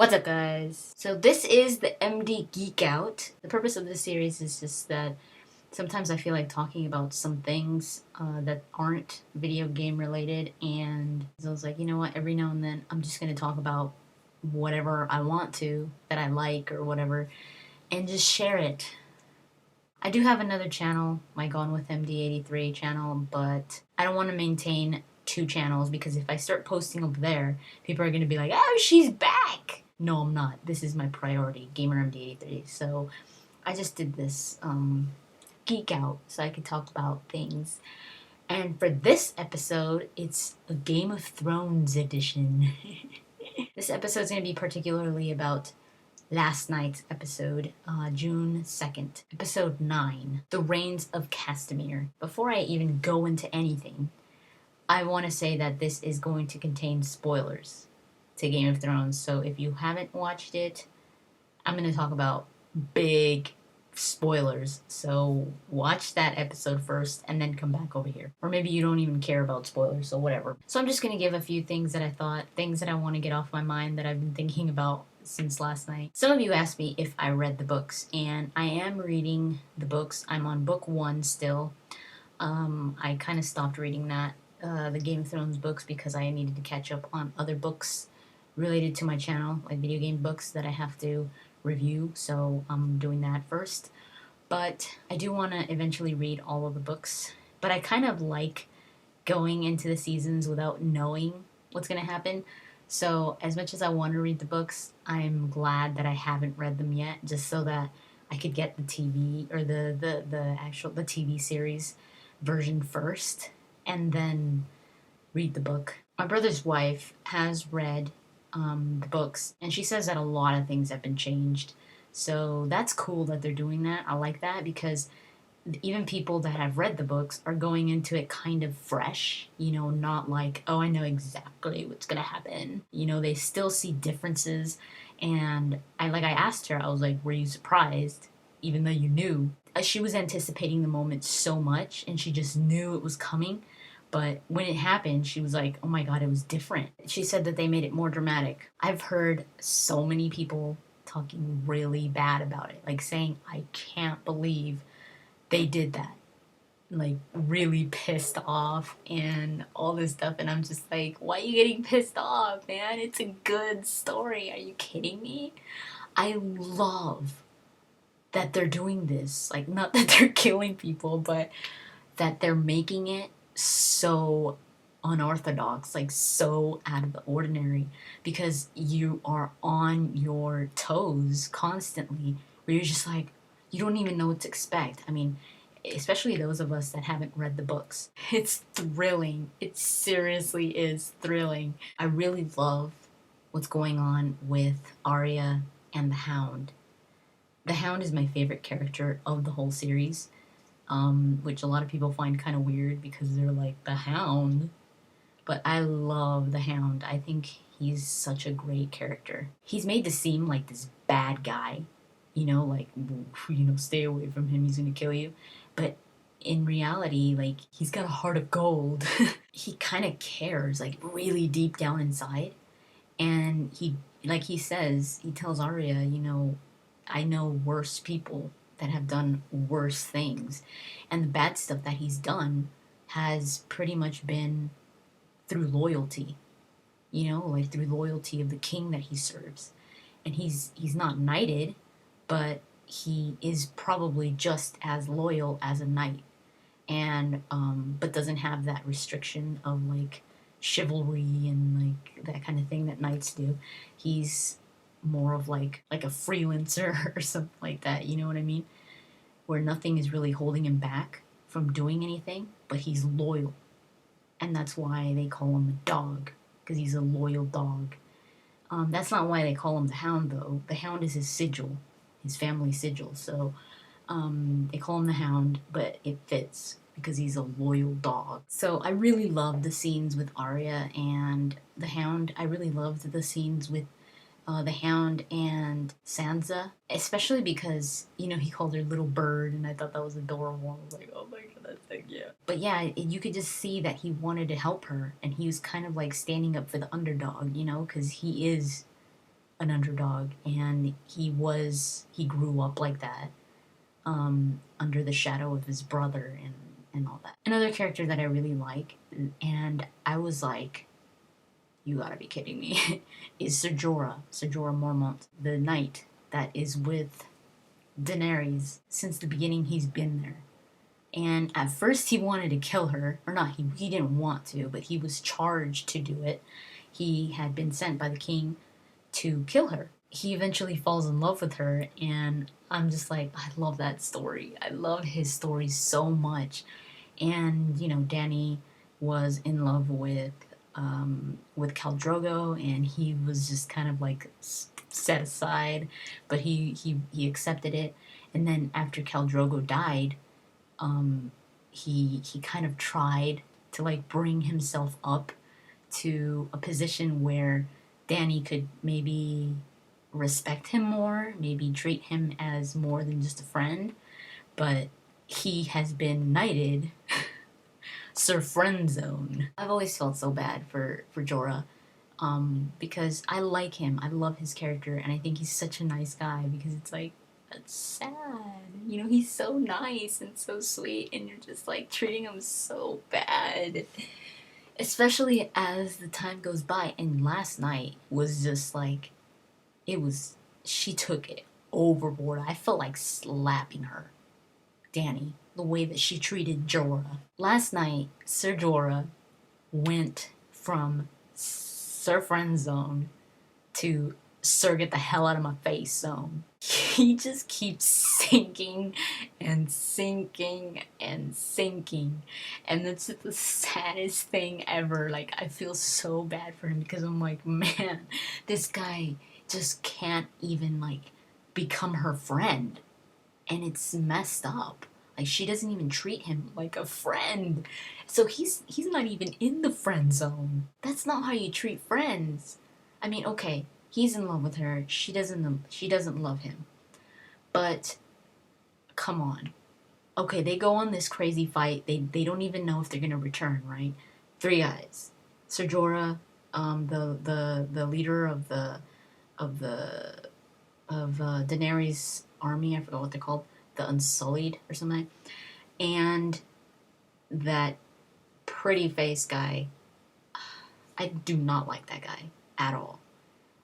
What's up, guys? So this is the MD Geek Out. The purpose of this series is just that sometimes I feel like talking about some things that aren't video game related, and so I was like, you know what, every now and then I'm just going to talk about whatever I want to, that I like or whatever, and just share it. I do have another channel, my Gone with MD83 channel, but I don't want to maintain two channels because if I start posting up there, people are going to be like, oh, she's back! No, I'm not. This is my priority, Gamer MD83. So I just did this geek out so I could talk about things. And for this episode, it's a Game of Thrones edition. This episode is going to be particularly about last night's episode, June 2nd, episode 9, The Reigns of Castamere. Before I even go into anything, I want to say that this is going to contain spoilers to Game of Thrones, so if you haven't watched it, I'm going to talk about big spoilers, so watch that episode first and then come back over here. Or maybe you don't even care about spoilers, so whatever. So I'm just going to give a few things that I thought, things that I want to get off my mind that I've been thinking about since last night. Some of you asked me if I read the books, and I am reading the books. I'm on book 1 still. I kind of stopped reading that, the Game of Thrones books, because I needed to catch up on other books related to my channel, like video game books that I have to review, so I'm doing that first. But I do want to eventually read all of the books, but I kind of like going into the seasons without knowing what's going to happen. So as much as I want to read the books, I'm glad that I haven't read them yet, just so that I could get the TV or the TV series version first and then read the book. My brother's wife has read the books, and she says that a lot of things have been changed. So that's cool that they're doing that. I like that because even people that have read the books are going into it kind of fresh, not like, oh, I know exactly what's gonna happen. They still see differences, and I asked her, I was like, were you surprised, even though you knew? She was anticipating the moment so much, and she just knew it was coming. But when it happened, she was like, oh my god, it was different. She said that they made it more dramatic. I've heard so many people talking really bad about it, like saying, I can't believe they did that. Like, really pissed off and all this stuff. And I'm just like, why are you getting pissed off, man? It's a good story. Are you kidding me? I love that they're doing this. Like, not that they're killing people, but that they're making it so unorthodox, like so out of the ordinary, because you are on your toes constantly, where you're just like, you don't even know what to expect. I mean, especially those of us that haven't read the books. It's thrilling. It seriously is thrilling. I really love what's going on with Arya and the Hound. The Hound is my favorite character of the whole series. Which a lot of people find kind of weird because they're like, the Hound? But I love the Hound. I think he's such a great character. He's made to seem like this bad guy, stay away from him, he's gonna kill you. But in reality, like, he's got a heart of gold. He kind of cares, like, really deep down inside. And he says, he tells Arya, I know worse people that have done worse things, and the bad stuff that he's done has pretty much been through loyalty, like through loyalty of the king that he serves. And he's not knighted, but he is probably just as loyal as a knight, and but doesn't have that restriction of like chivalry and like that kind of thing that knights do. He's more of like a freelancer or something like that, you know what I mean? Where nothing is really holding him back from doing anything, but he's loyal. And that's why they call him a dog, because he's a loyal dog. That's not why they call him the Hound, though. The Hound is his sigil, his family sigil. So they call him the Hound, but it fits because he's a loyal dog. So I really loved the scenes with Arya and the Hound. I really loved the scenes with the Hound and Sansa, especially because, he called her little bird, and I thought that was adorable. I was like, oh my god, that's so cute. But yeah, you could just see that he wanted to help her, and he was kind of like standing up for the underdog, because he is an underdog, and he grew up like that, under the shadow of his brother and all that. Another character that I really like, and I was like, you gotta be kidding me, is Ser Jorah Mormont, the knight that is with Daenerys. Since the beginning, he's been there. And at first he wanted to kill her, or not, he didn't want to, but he was charged to do it. He had been sent by the king to kill her. He eventually falls in love with her, and I'm just like, I love that story. I love his story so much. And, you know, Dany was in love with Khal Drogo, and he was just kind of like set aside, but he accepted it. And then after Khal Drogo died, he kind of tried to like bring himself up to a position where Dany could maybe respect him more, maybe treat him as more than just a friend, but he has been knighted Sir Friendzone. I've always felt so bad for Jorah, because I like him, I love his character, and I think he's such a nice guy, because it's like, that's sad. You know, he's so nice and so sweet, and you're just like treating him so bad. Especially as the time goes by, and last night was just like, she took it overboard. I felt like slapping her, Dany, the way that she treated Jorah. Last night, Ser Jorah went from Sir Friendzone to Sir get the hell out of my face zone. He just keeps sinking and sinking and sinking, and it's the saddest thing ever. Like, I feel so bad for him, because I'm like, man, this guy just can't even like become her friend, and it's messed up. Like, she doesn't even treat him like a friend, so he's not even in the friend zone. That's not how you treat friends. I mean, okay, he's in love with her. She doesn't love him. But come on. Okay, they go on this crazy fight. They don't even know if they're gonna return, right? 3 guys. Ser Jorah, the leader of Daenerys' army. I forgot what they're called. The Unsullied or something. And that pretty face guy. I do not like that guy at all.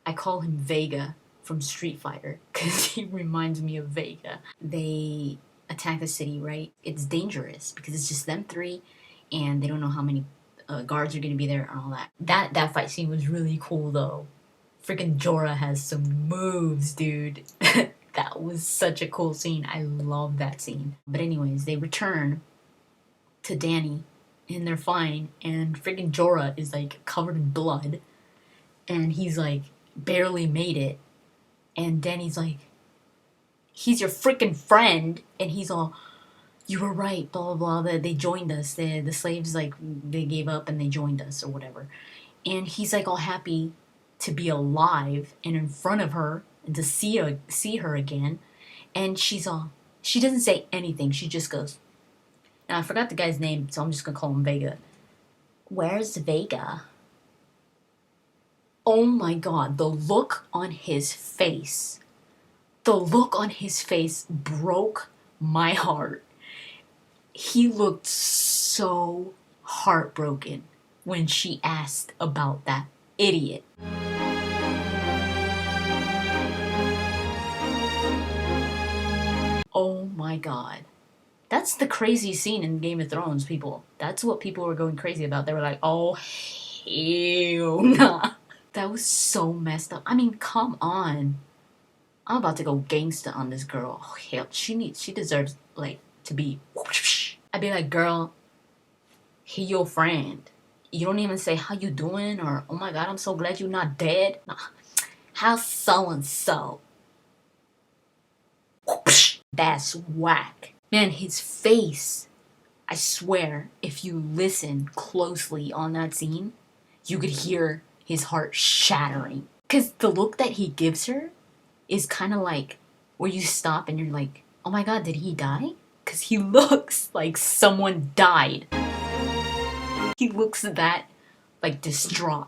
I call him Vega from Street Fighter, because he reminds me of Vega. They attack the city, right? It's dangerous, because it's just them 3, and they don't know how many guards are going to be there and all that. That fight scene was really cool, though. Freaking Jorah has some moves, dude. That was such a cool scene. I love that scene. But anyways, they return to Dany, and they're fine, and freaking Jorah is like covered in blood, and he's like barely made it. And Dany's like, he's your freaking friend, and he's all, you were right, blah blah blah. They joined us. The slaves, like, they gave up and they joined us or whatever. And he's like all happy to be alive and in front of her and to see her again. And she doesn't say anything. She just goes. Now I forgot the guy's name, so I'm just gonna call him Vega. Where's Vega? Oh my god, the look on his face. The look on his face broke my heart. He looked so heartbroken when she asked about that idiot. Oh my god. That's the crazy scene in Game of Thrones, people. That's what people were going crazy about. They were like, oh, hell nah. That was so messed up. I mean, come on. I'm about to go gangsta on this girl. Oh, hell, she deserves, like, to be whoosh. I'd be like, girl, he your friend. You don't even say how you doing, or oh my god, I'm so glad you're not dead. Nah. How's so-and-so? Whoosh. That's whack. Man, his face, I swear, if you listen closely on that scene, you could hear his heart shattering. Because the look that he gives her is kind of like where you stop and you're like, oh my god, did he die? Because he looks like someone died. He looks that, like, distraught.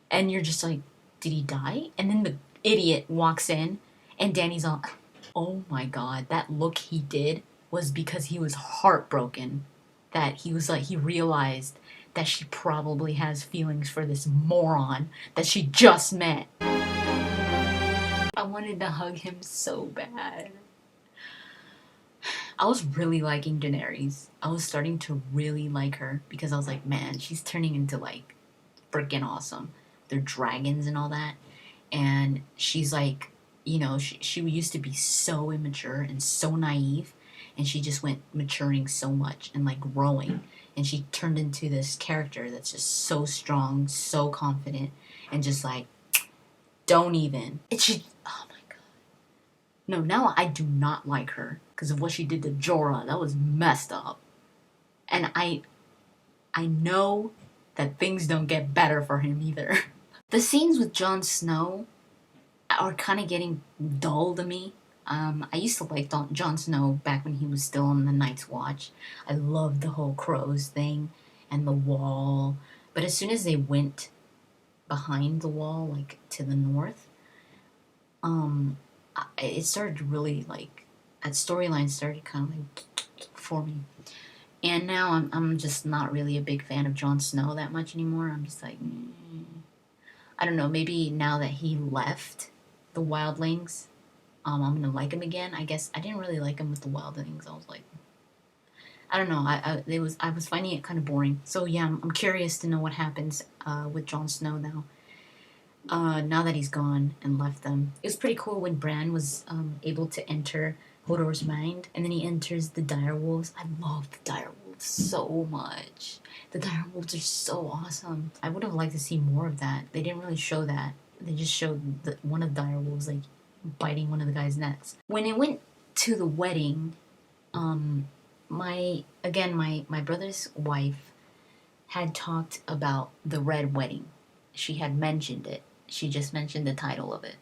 And you're just like, did he die? And then idiot walks in, and Danny's all, oh my god, that look he did was because he was heartbroken. That he was like, he realized that she probably has feelings for this moron that she just met. I wanted to hug him so bad. I was really liking Daenerys. I was starting to really like her because I was like, man, she's turning into like freaking awesome. They're dragons and all that. And she's like, you know, she used to be so immature and so naive. And she just went maturing so much and like growing. And she turned into this character that's just so strong, so confident, and just like, don't even. And she, oh my god. No, now I do not like her because of what she did to Jorah. That was messed up. And I know that things don't get better for him either. The scenes with Jon Snow are kind of getting dull to me. I used to like Jon Snow back when he was still on the Night's Watch. I loved the whole crows thing and the wall. But as soon as they went behind the wall, like to the north, it started to really like, that storyline started kind of like for me. And now I'm just not really a big fan of Jon Snow that much anymore. I'm just like, I don't know, maybe now that he left the Wildlings, I'm gonna like him again. I guess I didn't really like him with the Wildlings. I was like, I don't know. I was finding it kind of boring. So yeah, I'm curious to know what happens with Jon Snow now. Now that he's gone and left them, it was pretty cool when Bran was able to enter Hodor's mind, and then he enters the direwolves. I love the direwolves so much. The direwolves are so awesome. I would have liked to see more of that. They didn't really show that. They just showed one of the direwolves like biting one of the guy's necks. When it went to the wedding, my brother's wife had talked about the Red Wedding. She had mentioned it. She just mentioned the title of it.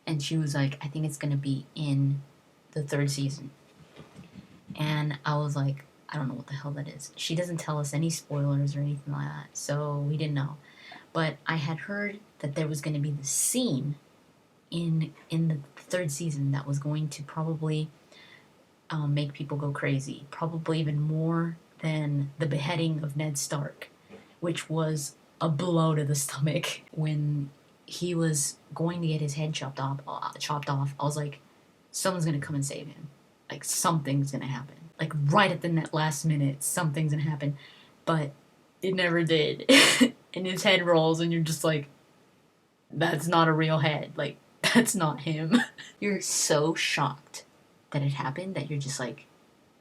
And she was like, I think it's gonna be in the 3rd season. And I was like, I don't know what the hell that is. She doesn't tell us any spoilers or anything like that, so we didn't know. But I had heard that there was going to be this scene in the 3rd season that was going to probably make people go crazy. Probably even more than the beheading of Ned Stark, which was a blow to the stomach. When he was going to get his head chopped off, I was like, someone's going to come and save him. Like, something's going to happen. Like, right at the last minute, something's going to happen. But it never did. And his head rolls, and you're just like, that's not a real head. Like, that's not him. You're so shocked that it happened that you're just like,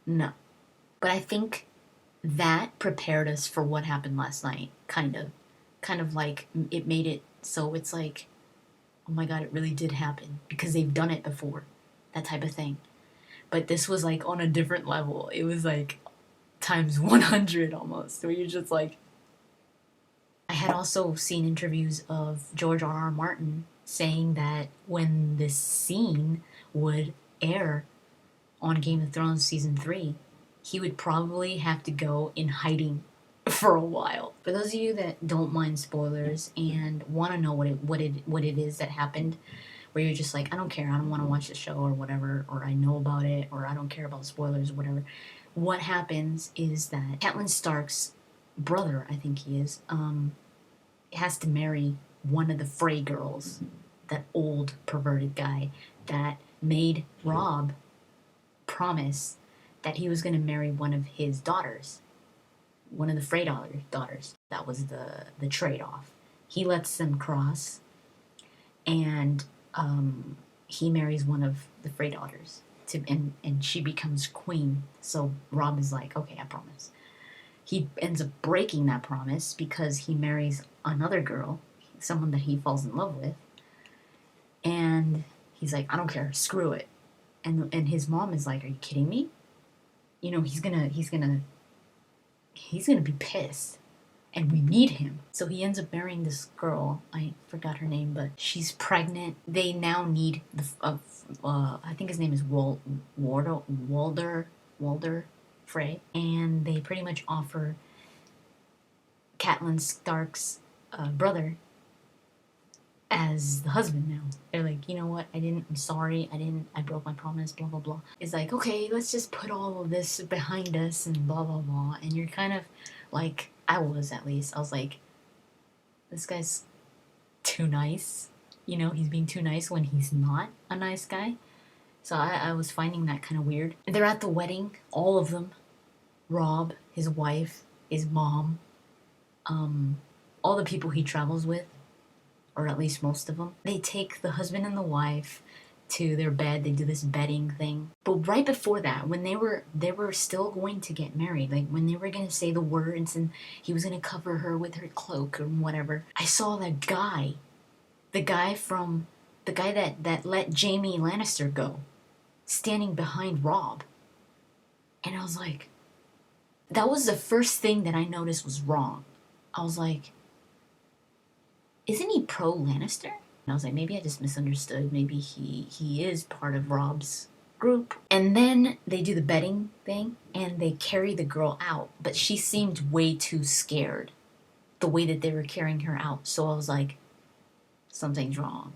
no. But I think that prepared us for what happened last night, kind of. Kind of like, it made it so it's like, oh my god, it really did happen. Because they've done it before. That type of thing. But this was like on a different level. It was like times 100 almost. Where you're just like... I had also seen interviews of George R.R. Martin saying that when this scene would air on Game of Thrones Season 3, he would probably have to go in hiding for a while. For those of you that don't mind spoilers and want to know what it is that happened, where you're just like, I don't care, I don't want to watch the show or whatever, or I know about it, or I don't care about spoilers or whatever. What happens is that Catelyn Stark's brother, I think he is, has to marry one of the Frey girls, that old perverted guy that made Robb promise that he was going to marry one of his daughters, one of the Frey daughters. That was the trade-off. He lets them cross, and he marries one of the Frey daughters, and she becomes queen. So Robb is like, okay, I promise. He ends up breaking that promise because he marries another girl, someone that he falls in love with, and he's like, I don't care, screw it. And his mom is like, are you kidding me? You know, he's gonna be pissed, and we need him. So he ends up marrying this girl. I forgot her name, but she's pregnant. They now need I think his name is Walder Frey, and they pretty much offer Catelyn Stark's brother as the husband now. They're like, you know what, I'm sorry, I broke my promise, blah, blah, blah. It's like, okay, let's just put all of this behind us and blah, blah, blah. And you're kind of like, I was at least, I was like, this guy's too nice. He's being too nice when he's not a nice guy. So I was finding that kind of weird. They're at the wedding, all of them. Rob, his wife, his mom, all the people he travels with, or at least most of them. They take the husband and the wife to their bed. They do this bedding thing. But right before that, when they were still going to get married, like when they were going to say the words and he was going to cover her with her cloak or whatever, I saw that guy, the guy that let Jaime Lannister go, standing behind Rob. And I was like, that was the first thing that I noticed was wrong. I was like, isn't he pro Lannister? And I was like, maybe I just misunderstood. Maybe he is part of Rob's group. And then they do the bedding thing and they carry the girl out. But she seemed way too scared the way that they were carrying her out. So I was like, something's wrong.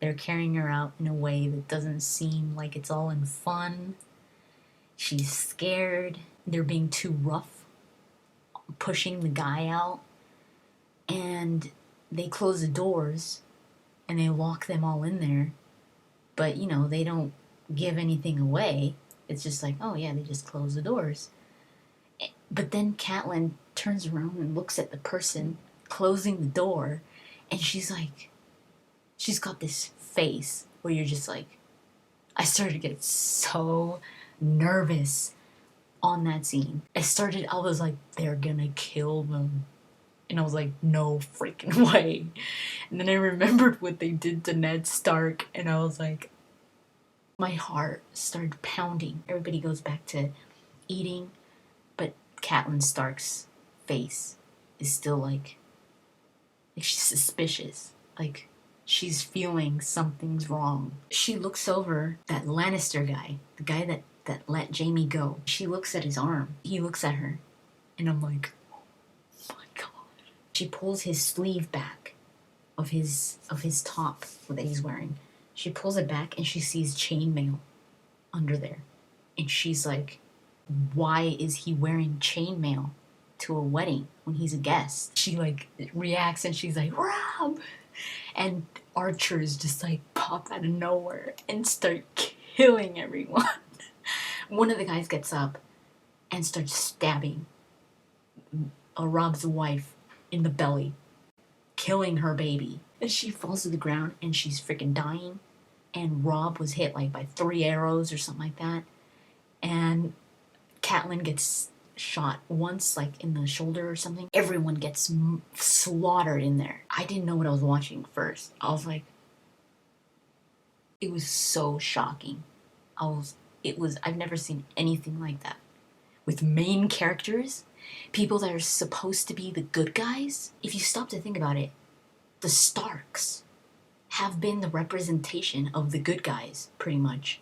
They're carrying her out in a way that doesn't seem like it's all in fun. She's scared. They're being too rough, pushing the guy out. And they close the doors and they lock them all in there. But, they don't give anything away. It's just like, oh yeah, they just close the doors. But then Catelyn turns around and looks at the person closing the door. And she's like, she's got this face where you're just like, I started to get so nervous on that scene. I was like, they're gonna kill them. And I was like, no freaking way. And then I remembered what they did to Ned Stark, and I was like, my heart started pounding. Everybody goes back to eating, but Catelyn Stark's face is still like she's suspicious. Like, she's feeling something's wrong. She looks over that Lannister guy, the guy that let Jaime go. She looks at his arm. He looks at her, and I'm like, she pulls his sleeve back of his top that he's wearing. She pulls it back and she sees chainmail under there. And she's like, why is he wearing chainmail to a wedding when he's a guest? She like reacts and she's like, Rob! And archers just like pop out of nowhere and start killing everyone. One of the guys gets up and starts stabbing Rob's wife in the belly, killing her baby. And she falls to the ground and she's freaking dying. And Rob was hit like by 3 arrows or something like that. And Catelyn gets shot once, like in the shoulder or something. Everyone gets slaughtered in there. I didn't know what I was watching first. I was like, it was so shocking. I've never seen anything like that. With main characters, people that are supposed to be the good guys. If you stop to think about it, the Starks have been the representation of the good guys, pretty much,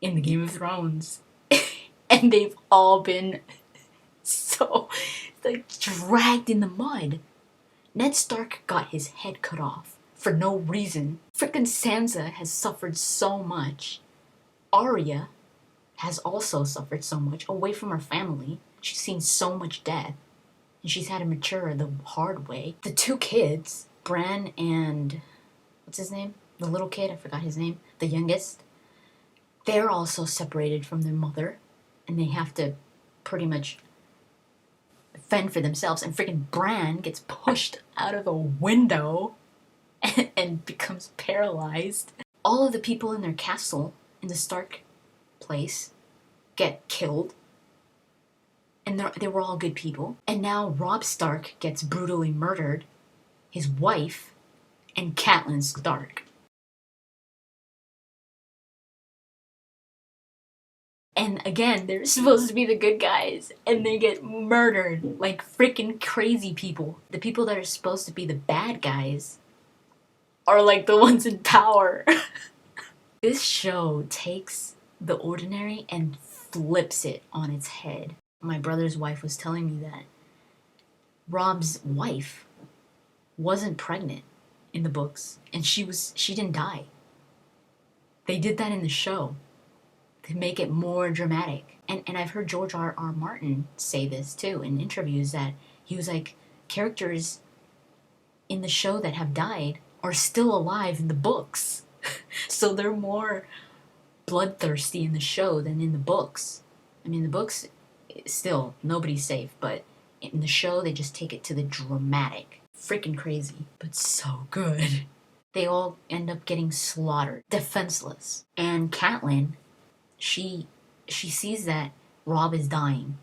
in the Game of Thrones. And they've all been so, like, dragged in the mud. Ned Stark got his head cut off for no reason. Frickin' Sansa has suffered so much. Arya has also suffered so much away from her family. She's seen so much death, and she's had to mature the hard way. The 2 kids, Bran and, what's his name? The little kid, I forgot his name, the youngest. They're also separated from their mother, and they have to pretty much fend for themselves. And freaking Bran gets pushed out of a window and becomes paralyzed. All of the people in their castle, in the Stark place, get killed. And they were all good people. And now Robb Stark gets brutally murdered, his wife, and Catelyn Stark. And again, they're supposed to be the good guys, and they get murdered like freaking crazy people. The people that are supposed to be the bad guys are like the ones in power. This show takes the ordinary and flips it on its head. My brother's wife was telling me that Rob's wife wasn't pregnant in the books, and she didn't die. They did that in the show to make it more dramatic. And I've heard George R. Martin say this too in interviews, that he was like, characters in the show that have died are still alive in the books. So they're more bloodthirsty in the show than in the books. I mean, the books, still, nobody's safe, but in the show, they just take it to the dramatic. Freaking crazy, but so good. They all end up getting slaughtered, defenseless. And Catelyn, she sees that Robb is dying,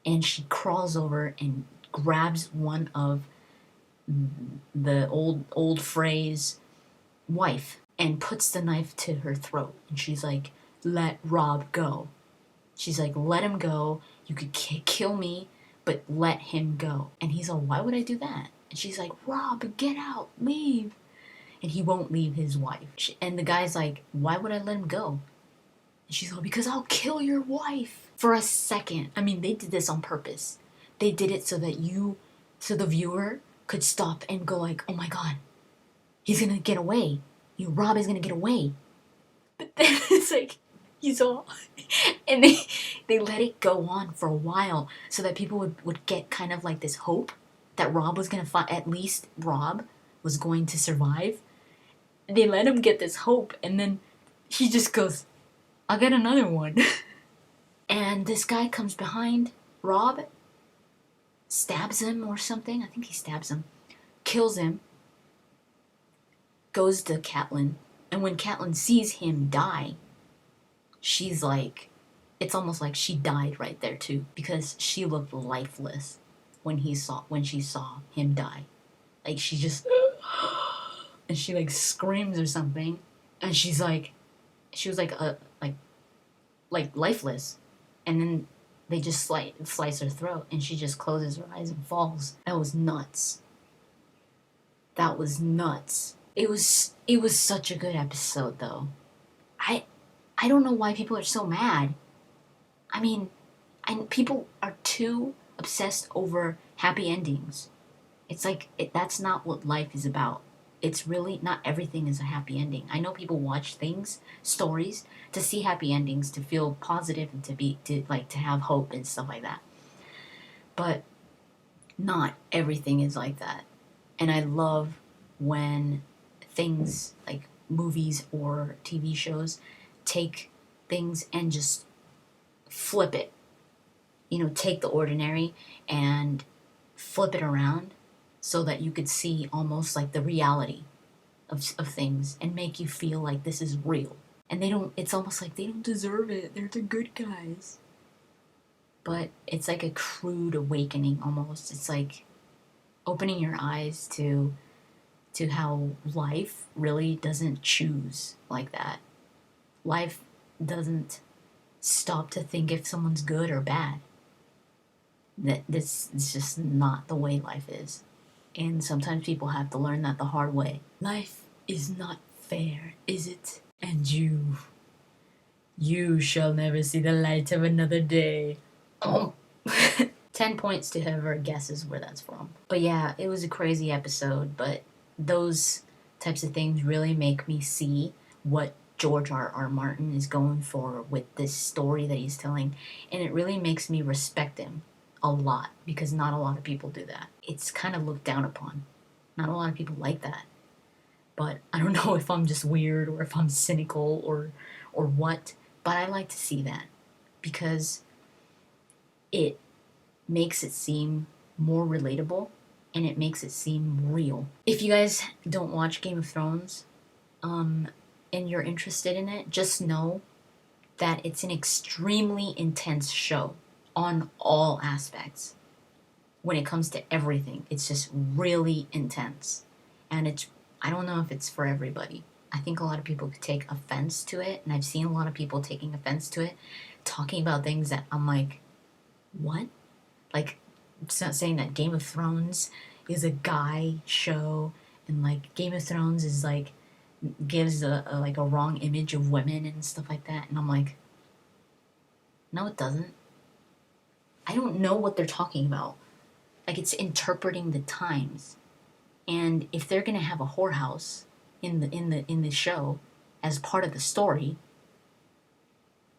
and she crawls over and grabs one of the old Frey's wife and puts the knife to her throat. And she's like, let Robb go. She's like, let him go. You could kill me, but let him go. And he's like, why would I do that? And she's like, Robb, get out, leave. And he won't leave his wife. And the guy's like, why would I let him go? And she's like, because I'll kill your wife. For a second. I mean, they did this on purpose. They did it so that so the viewer could stop and go like, oh my God, he's gonna get away. Robb is gonna get away. But then it's like, he's all... And they let it go on for a while so that people would get kind of like this hope that Robb was gonna fight. At least Robb was going to survive. They let him get this hope, and then he just goes, I'll get another one. And this guy comes behind Robb, stabs him or something. I think he stabs him. Kills him. Goes to Catelyn. And when Catelyn sees him die, she's like... It's almost like she died right there too. Because she looked lifeless when she saw him die. Like, she just... And she like screams or something. And she was like lifeless. And then they just slice her throat, and she just closes her eyes and falls. That was nuts. That was nuts. It was such a good episode, though. I don't know why people are so mad. I mean, people are too obsessed over happy endings. It's like, that's not what life is about. It's really, not everything is a happy ending. I know people watch stories, to see happy endings, to feel positive, and to have hope and stuff like that. But not everything is like that. And I love when things like movies or TV shows take things and just flip it. Take the ordinary and flip it around so that you could see almost like the reality of things and make you feel like this is real. And it's almost like they don't deserve it. They're the good guys. But it's like a crude awakening almost. It's like opening your eyes to how life really doesn't choose like that. Life doesn't stop to think if someone's good or bad. This is just not the way life is. And sometimes people have to learn that the hard way. Life is not fair, is it? And you shall never see the light of another day. Oh. 10 points to whoever guesses where that's from. But yeah, it was a crazy episode, but those types of things really make me see what George R. Martin is going for with this story that he's telling. And it really makes me respect him a lot, because not a lot of people do that. It's kind of looked down upon. Not a lot of people like that. But I don't know if I'm just weird or if I'm cynical or what, but I like to see that because it makes it seem more relatable and it makes it seem real. If you guys don't watch Game of Thrones and you're interested in it, just know that it's an extremely intense show on all aspects. When it comes to everything, it's just really intense. And I don't know if it's for everybody. I think a lot of people could take offense to it, and I've seen a lot of people taking offense to it, talking about things that I'm like, what? Like, it's not saying that Game of Thrones is a guy show, and like Game of Thrones is like, gives a wrong image of women and stuff like that, and I'm like, no it doesn't. I don't know what they're talking about. Like, it's interpreting the times. And if they're gonna have a whorehouse in the show as part of the story,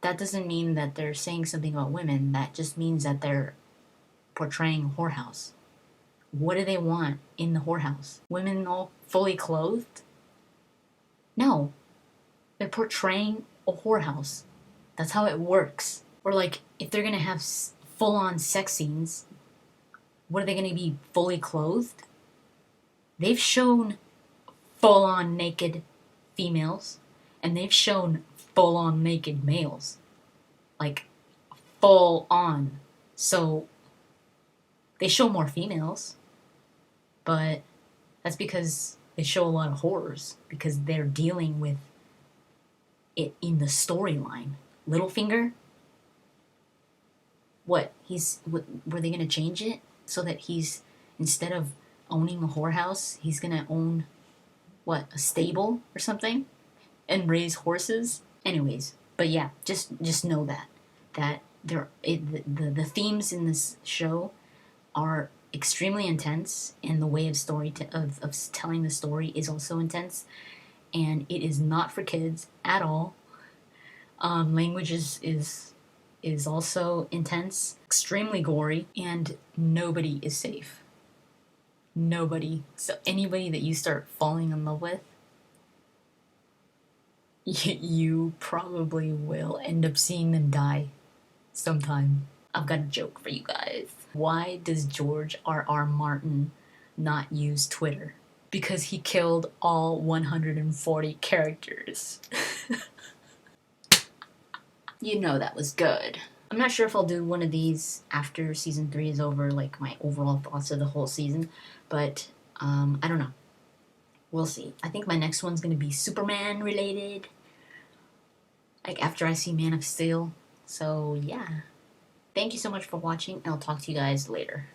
that doesn't mean that they're saying something about women. That just means that they're portraying a whorehouse. What do they want in the whorehouse? Women all fully clothed? No. They're portraying a whorehouse. That's how it works. Or like, if they're gonna have full-on sex scenes, what are they gonna be, fully clothed? They've shown full-on naked females, and they've shown full-on naked males. Like, full on. So, they show more females, but that's because they show a lot of horrors, because they're dealing with it in the storyline. Littlefinger? What? Were they gonna change it so that he's, instead of owning a whorehouse, he's gonna own, what, a stable or something? And raise horses? Anyways, but yeah, just know that the themes in this show are extremely intense, and the way of of telling the story is also intense, and it is not for kids at all. Language is also intense, extremely gory, and nobody is safe. Nobody. So anybody that you start falling in love with, you probably will end up seeing them die sometime. I've got a joke for you guys. Why does George R.R. Martin not use Twitter? Because he killed all 140 characters. You know that was good. I'm not sure if I'll do one of these after season 3 is over, like my overall thoughts of the whole season, but I don't know. We'll see. I think my next one's gonna be Superman related, like after I see Man of Steel. So yeah. Thank you so much for watching, and I'll talk to you guys later.